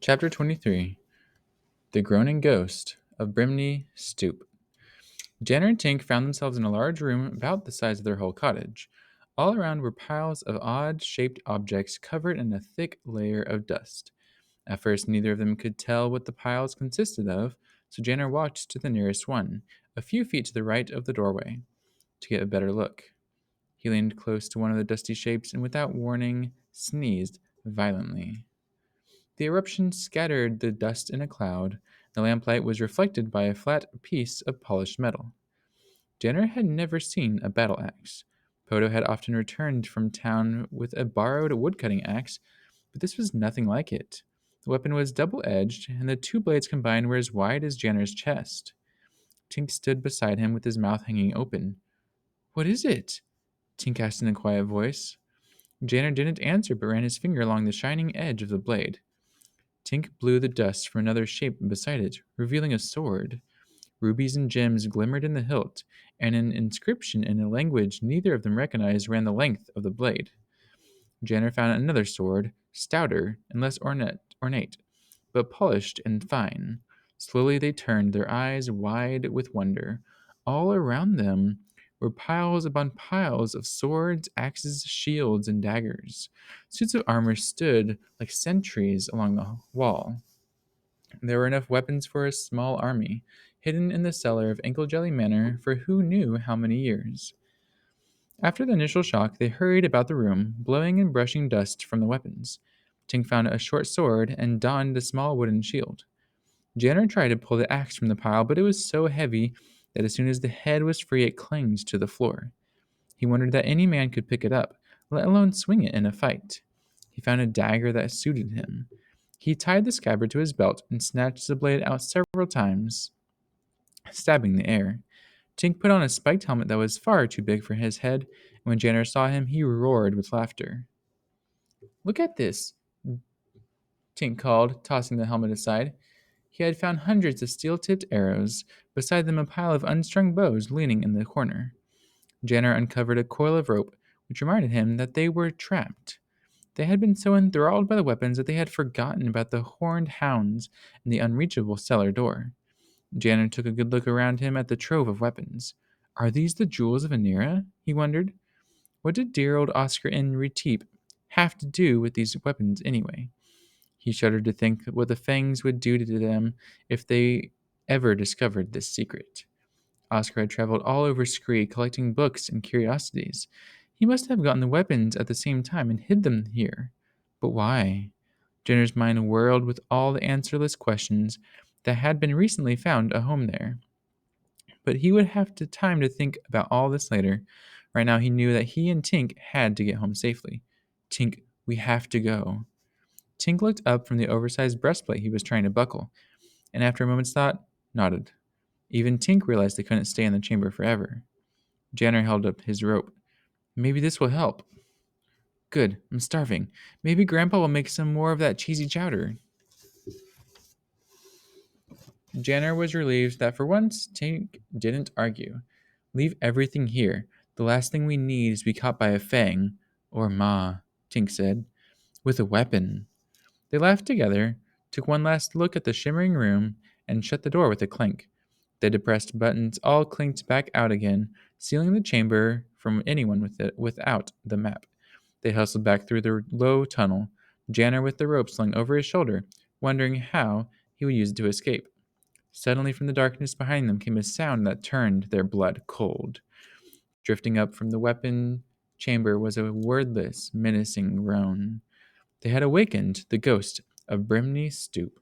Chapter 23 The Groaning Ghost of Brimney Stoop. Jenner and Tink found themselves in a large room about the size of their whole cottage. All around were piles of odd-shaped objects covered in a thick layer of dust. At first, neither of them could tell what the piles consisted of, so Jenner walked to the nearest one, a few feet to the right of the doorway, to get a better look. He leaned close to one of the dusty shapes and, without warning, sneezed violently. The eruption scattered the dust in a cloud. The lamplight was reflected by a flat piece of polished metal. Jenner had never seen a battle axe. Poto had often returned from town with a borrowed woodcutting axe, but this was nothing like it. The weapon was double-edged, and the two blades combined were as wide as Jenner's chest. Tink stood beside him with his mouth hanging open. "What is it?" Tink asked in a quiet voice. Jenner didn't answer but ran his finger along the shining edge of the blade. Tink blew the dust from another shape beside it, revealing a sword. Rubies and gems glimmered in the hilt, and an inscription in a language neither of them recognized ran the length of the blade. Jenner found another sword, stouter and less ornate, but polished and fine. Slowly they turned, their eyes wide with wonder. All around them were piles upon piles of swords, axes, shields, and daggers. Suits of armor stood like sentries along the wall. There were enough weapons for a small army, hidden in the cellar of Ankle Jelly Manor for who knew how many years. After the initial shock, they hurried about the room, blowing and brushing dust from the weapons. Tink found a short sword and donned a small wooden shield. Jenner tried to pull the axe from the pile, but it was so heavy that as soon as the head was free, it clinged to the floor. He wondered that any man could pick it up, let alone swing it in a fight. He found a dagger that suited him. He tied the scabbard to his belt and snatched the blade out several times, stabbing the air. Tink put on a spiked helmet that was far too big for his head, and when Jenner saw him, he roared with laughter. "Look at this," Tink called, tossing the helmet aside. He had found hundreds of steel-tipped arrows, beside them a pile of unstrung bows leaning in the corner. Jenner uncovered a coil of rope, which reminded him that they were trapped. They had been so enthralled by the weapons that they had forgotten about the horned hounds and the unreachable cellar door. Jenner took a good look around him at the trove of weapons. Are these the jewels of Anira? He wondered. What did dear old Oscar and Reteep have to do with these weapons anyway? He shuddered to think what the Fangs would do to them if they ever discovered this secret. Oscar had traveled all over Scree collecting books and curiosities. He must have gotten the weapons at the same time and hid them here. But why? Jenner's mind whirled with all the answerless questions that had been recently found a home there. But he would have time to think about all this later. Right now he knew that he and Tink had to get home safely. Tink, we have to go. Tink looked up from the oversized breastplate he was trying to buckle, and after a moment's thought, nodded. Even Tink realized they couldn't stay in the chamber forever. Jenner held up his rope. Maybe this will help. Good, I'm starving. Maybe Grandpa will make some more of that cheesy chowder. Jenner was relieved that for once Tink didn't argue. Leave everything here. The last thing we need is to be caught by a Fang. Or Ma, Tink said. With a weapon. They laughed together, took one last look at the shimmering room, and shut the door with a clink. The depressed buttons all clinked back out again, sealing the chamber from anyone without the map. They hustled back through the low tunnel, Janner with the rope slung over his shoulder, wondering how he would use it to escape. Suddenly from the darkness behind them came a sound that turned their blood cold. Drifting up from the weapon chamber was a wordless, menacing groan. They had awakened the ghost of Brimney Stoop.